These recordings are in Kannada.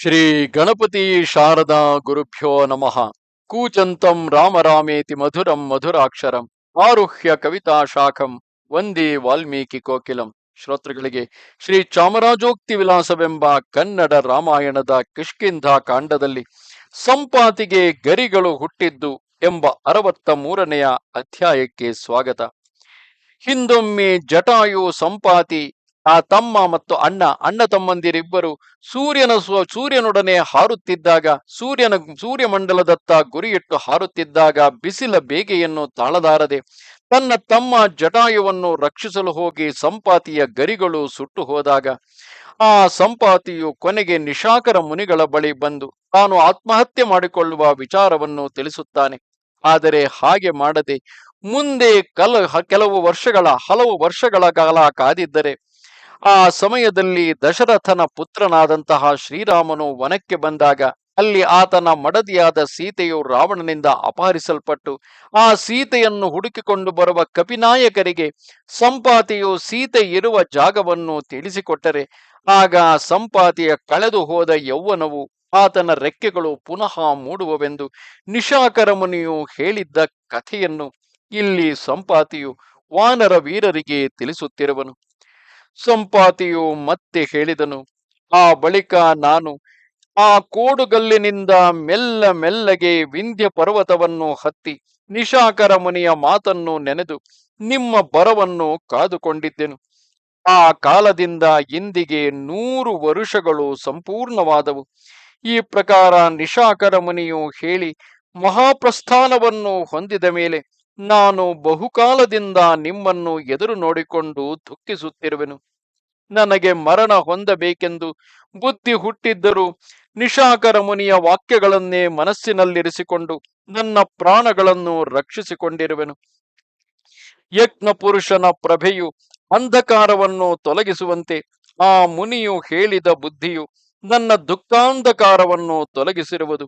ಶ್ರೀ ಗಣಪತಿ ಶಾರದಾ ಗುರುಭ್ಯೋ ನಮಃ. ಕೂಚಂತಂ ರಾಮ ರಾಮೇತಿ ಮಧುರಂ ಮಧುರಾಕ್ಷರಂ ಆರುಹ್ಯ ಕವಿತಾ ಶಾಖಂ ವಂದೇ ವಾಲ್ಮೀಕಿ ಕೋಕಿಲಂ. ಶ್ರೋತೃಗಳಿಗೆ ಶ್ರೀ ಚಾಮರಾಜೋಕ್ತಿ ವಿಲಾಸವೆಂಬ ಕನ್ನಡ ರಾಮಾಯಣದ ಕಿಷ್ಕಿಂಧ ಕಾಂಡದಲ್ಲಿ ಸಂಪಾತಿಗೆ ಗರಿಗಳು ಹುಟ್ಟಿದ್ದು ಎಂಬ 63ನೆಯ ಅಧ್ಯಾಯಕ್ಕೆ ಸ್ವಾಗತ. ಹಿಂದೊಮ್ಮೆ ಜಟಾಯು ಸಂಪಾತಿ ಆ ತಮ್ಮ ಮತ್ತು ಅಣ್ಣ ತಮ್ಮಂದಿರಿಬ್ಬರು ಸೂರ್ಯನೊಡನೆ ಹಾರುತ್ತಿದ್ದಾಗ ಸೂರ್ಯಮಂಡಲದತ್ತ ಗುರಿಯಿಟ್ಟು ಹಾರುತ್ತಿದ್ದಾಗ ಬಿಸಿಲ ಬೇಗೆಯನ್ನು ತಾಳಲಾರದೆ ತನ್ನ ತಮ್ಮ ಜಟಾಯುವನ್ನು ರಕ್ಷಿಸಲು ಹೋಗಿ ಸಂಪಾತಿಯ ಗರಿಗಳು ಸುಟ್ಟು ಹೋದಾಗ ಆ ಸಂಪಾತಿಯು ಕೊನೆಗೆ ನಿಶಾಕರ ಮುನಿಗಳ ಬಳಿ ಬಂದು ತಾನು ಆತ್ಮಹತ್ಯೆ ಮಾಡಿಕೊಳ್ಳುವ ವಿಚಾರವನ್ನು ತಿಳಿಸುತ್ತಾನೆ. ಆದರೆ ಹಾಗೆ ಮಾಡದೆ ಮುಂದೆ ಹಲವು ವರ್ಷಗಳ ಕಾಲ ಕಾದಿದ್ದರೆ ಆ ಸಮಯದಲ್ಲಿ ದಶರಥನ ಪುತ್ರನಾದಂತಹ ಶ್ರೀರಾಮನು ವನಕ್ಕೆ ಬಂದಾಗ ಅಲ್ಲಿ ಆತನ ಮಡದಿಯಾದ ಸೀತೆಯು ರಾವಣನಿಂದ ಅಪಹರಿಸಲ್ಪಟ್ಟು ಆ ಸೀತೆಯನ್ನು ಹುಡುಕಿಕೊಂಡು ಬರುವ ಕಪಿನಾಯಕರಿಗೆ ಸಂಪಾತಿಯು ಸೀತೆ ಇರುವ ಜಾಗವನ್ನು ತಿಳಿಸಿಕೊಟ್ಟರೆ ಆಗ ಸಂಪಾತಿಯ ಕಳೆದು ಹೋದ ಯೌವನವು ಆತನ ರೆಕ್ಕೆಗಳು ಪುನಃ ಮೂಡುವವೆಂದು ನಿಶಾಕರ ಮುನಿಯು ಹೇಳಿದ್ದ ಕಥೆಯನ್ನು ಇಲ್ಲಿ ಸಂಪಾತಿಯು ವಾನರ ವೀರರಿಗೆ ತಿಳಿಸುತ್ತಿರುವನು. ಸಂಪಾತಿಯು ಮತ್ತೆ ಹೇಳಿದನು, ಆ ಬಳಿಕ ನಾನು ಆ ಕೋಡುಗಲ್ಲಿನಿಂದ ಮೆಲ್ಲಗೆ ವಿಂಧ್ಯ ಪರ್ವತವನ್ನು ಹತ್ತಿ ನಿಶಾಕರ ಮುನಿಯ ಮಾತನ್ನು ನೆನೆದು ನಿಮ್ಮ ಬರವನ್ನು ಕಾದುಕೊಂಡಿದ್ದೆನು. ಆ ಕಾಲದಿಂದ ಇಂದಿಗೆ 100 ವರುಷಗಳು ಸಂಪೂರ್ಣವಾದವು. ಈ ಪ್ರಕಾರ ನಿಶಾಕರ ಮುನಿಯು ಹೇಳಿ ಮಹಾಪ್ರಸ್ಥಾನವನ್ನು ಹೊಂದಿದ ಮೇಲೆ ನಾನು ಬಹುಕಾಲದಿಂದ ನಿಮ್ಮನ್ನು ಎದುರು ನೋಡಿಕೊಂಡು ದುಃಖಿಸುತ್ತಿರುವೆನು. ನನಗೆ ಮರಣ ಹೊಂದಬೇಕೆಂದು ಬುದ್ಧಿ ಹುಟ್ಟಿದ್ದರೂ ನಿಶಾಕರ ಮುನಿಯ ವಾಕ್ಯಗಳನ್ನೇ ಮನಸ್ಸಿನಲ್ಲಿರಿಸಿಕೊಂಡು ನನ್ನ ಪ್ರಾಣಗಳನ್ನು ರಕ್ಷಿಸಿಕೊಂಡಿರುವೆನು. ಯಜ್ಞ ಪುರುಷನ ಪ್ರಭೆಯು ಅಂಧಕಾರವನ್ನು ತೊಲಗಿಸುವಂತೆ ಆ ಮುನಿಯು ಹೇಳಿದ ಬುದ್ಧಿಯು ನನ್ನ ದುಃಖಾಂಧಕಾರವನ್ನು ತೊಲಗಿಸಿರುವುದು.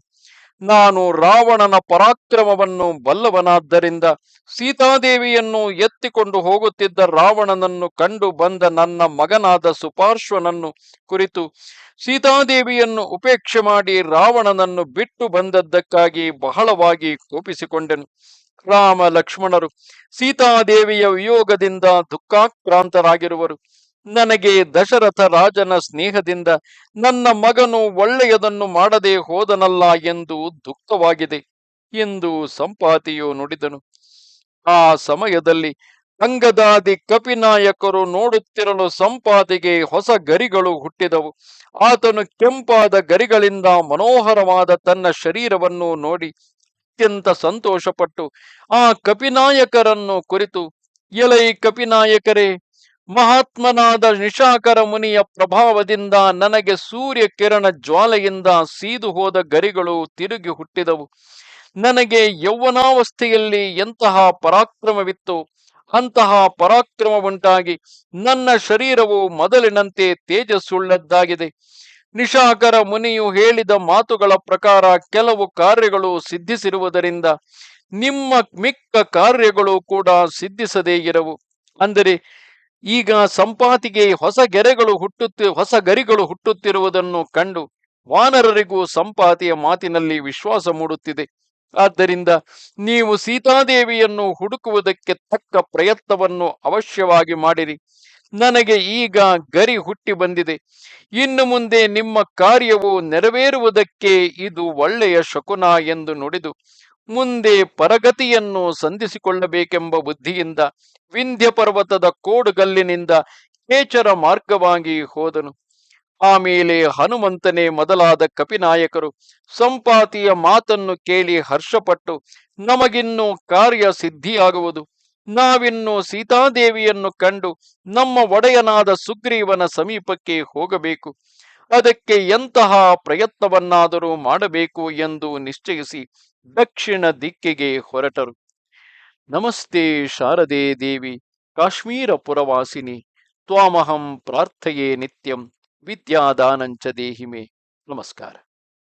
ನಾನು ರಾವಣನ ಪರಾಕ್ರಮವನ್ನು ಬಲ್ಲವನಾದ್ದರಿಂದ ಸೀತಾದೇವಿಯನ್ನು ಎತ್ತಿಕೊಂಡು ಹೋಗುತ್ತಿದ್ದ ರಾವಣನನ್ನು ಕಂಡು ಬಂದ ನನ್ನ ಮಗನಾದ ಸುಪಾರ್ಶ್ವನನ್ನು ಕುರಿತು ಸೀತಾದೇವಿಯನ್ನು ಉಪೇಕ್ಷೆ ಮಾಡಿ ರಾವಣನನ್ನು ಬಿಟ್ಟು ಬಂದದ್ದಕ್ಕಾಗಿ ಬಹಳವಾಗಿ ಕೋಪಿಸಿಕೊಂಡೆನು. ರಾಮ ಲಕ್ಷ್ಮಣರು ಸೀತಾದೇವಿಯ ವಿಯೋಗದಿಂದ ದುಃಖಾಕ್ರಾಂತರಾಗಿರುವರು. ನನಗೆ ದಶರಥ ರಾಜನ ಸ್ನೇಹದಿಂದ ನನ್ನ ಮಗನು ಒಳ್ಳೆಯದನ್ನು ಮಾಡದೆ ಹೋದನಲ್ಲ ಎಂದು ದುಃಖವಾಗಿದೆ ಎಂದು ಸಂಪಾತಿಯು ನುಡಿದನು. ಆ ಸಮಯದಲ್ಲಿ ಅಂಗದಾದಿ ಕಪಿನಾಯಕರು ನೋಡುತ್ತಿರಲು ಸಂಪಾತಿಗೆ ಹೊಸ ಗರಿಗಳು ಹುಟ್ಟಿದವು. ಆತನು ಕೆಂಪಾದ ಗರಿಗಳಿಂದ ಮನೋಹರವಾದ ತನ್ನ ಶರೀರವನ್ನು ನೋಡಿ ಅತ್ಯಂತ ಸಂತೋಷಪಟ್ಟು ಆ ಕಪಿನಾಯಕರನ್ನು ಕುರಿತು, ಎಲೈ ಕಪಿನಾಯಕರೇ, ಮಹಾತ್ಮನಾದ ನಿಶಾಕರ ಮುನಿಯ ಪ್ರಭಾವದಿಂದ ನನಗೆ ಸೂರ್ಯ ಕಿರಣ ಜ್ವಾಲೆಯಿಂದ ಸೀದು ಹೋದ ಗರಿಗಳು ತಿರುಗಿ ಹುಟ್ಟಿದವು. ನನಗೆ ಯೌವನಾವಸ್ಥೆಯಲ್ಲಿ ಎಂತಹ ಪರಾಕ್ರಮವಿತ್ತು ಅಂತಹ ಪರಾಕ್ರಮವುಂಟಾಗಿ ನನ್ನ ಶರೀರವು ಮೊದಲಿನಂತೆ ತೇಜಸ್ಸುಳ್ಳದ್ದಾಗಿದೆ. ನಿಶಾಕರ ಮುನಿಯು ಹೇಳಿದ ಮಾತುಗಳ ಪ್ರಕಾರ ಕೆಲವು ಕಾರ್ಯಗಳು ಸಿದ್ಧಿಸಿರುವುದರಿಂದ ನಿಮ್ಮ ಮಿಕ್ಕ ಕಾರ್ಯಗಳು ಕೂಡ ಸಿದ್ಧಿಸದೇ ಇರವು. ಅಂದರೆ ಈಗ ಸಂಪಾತಿಗೆ ಹೊಸ ಗರಿಗಳು ಹುಟ್ಟುತ್ತಿರುವುದನ್ನು ಕಂಡು ವಾನರರಿಗೂ ಸಂಪಾತಿಯ ಮಾತಿನಲ್ಲಿ ವಿಶ್ವಾಸ ಮೂಡುತ್ತಿದೆ. ಆದ್ದರಿಂದ ನೀವು ಸೀತಾದೇವಿಯನ್ನು ಹುಡುಕುವುದಕ್ಕೆ ತಕ್ಕ ಪ್ರಯತ್ನವನ್ನು ಅವಶ್ಯವಾಗಿ ಮಾಡಿರಿ. ನನಗೆ ಈಗ ಗರಿ ಹುಟ್ಟಿ ಬಂದಿದೆ. ಇನ್ನು ಮುಂದೆ ನಿಮ್ಮ ಕಾರ್ಯವು ನೆರವೇರುವುದಕ್ಕೆ ಇದು ಒಳ್ಳೆಯ ಶಕುನ ಎಂದು ನುಡಿದು ಮುಂದೆ ಪರಗತಿಯನ್ನು ಸಂಧಿಸಿಕೊಳ್ಳಬೇಕೆಂಬ ಬುದ್ಧಿಯಿಂದ ವಿಂಧ್ಯ ಪರ್ವತದ ಕೋಡುಗಲ್ಲಿನಿಂದ ಕೇಚರ ಮಾರ್ಗವಾಗಿ ಹೋದನು. ಆಮೇಲೆ ಹನುಮಂತನೇ ಮೊದಲಾದ ಕಪಿನಾಯಕರು ಸಂಪಾತಿಯ ಮಾತನ್ನು ಕೇಳಿ ಹರ್ಷಪಟ್ಟು, ನಮಗಿನ್ನು ಕಾರ್ಯ ಸಿದ್ಧಿಯಾಗುವುದು. ನಾವಿನ್ನು ಸೀತಾದೇವಿಯನ್ನು ಕಂಡು ನಮ್ಮ ಒಡೆಯನಾದ ಸುಗ್ರೀವನ ಸಮೀಪಕ್ಕೆ ಹೋಗಬೇಕು. ಅದಕ್ಕೆ ಎಂತಹ ಪ್ರಯತ್ನವನ್ನಾದರೂ ಮಾಡಬೇಕು ಎಂದು ನಿಶ್ಚಯಿಸಿ ದಕ್ಷಿಣ ದಿಕ್ಕಿಗೆ ಹೊರಟರು. ನಮಸ್ತೆ ಶಾರದೆ ದೇವಿ ಕಾಶ್ಮೀರ ಪುರವಾಸಿನಿ ತ್ವಾಮಹಂ ಪ್ರಾರ್ಥಯೇ ನಿತ್ಯಂ ವಿದ್ಯಾದಾನಂಚ ದೇಹಿಮೆ. ನಮಸ್ಕಾರ.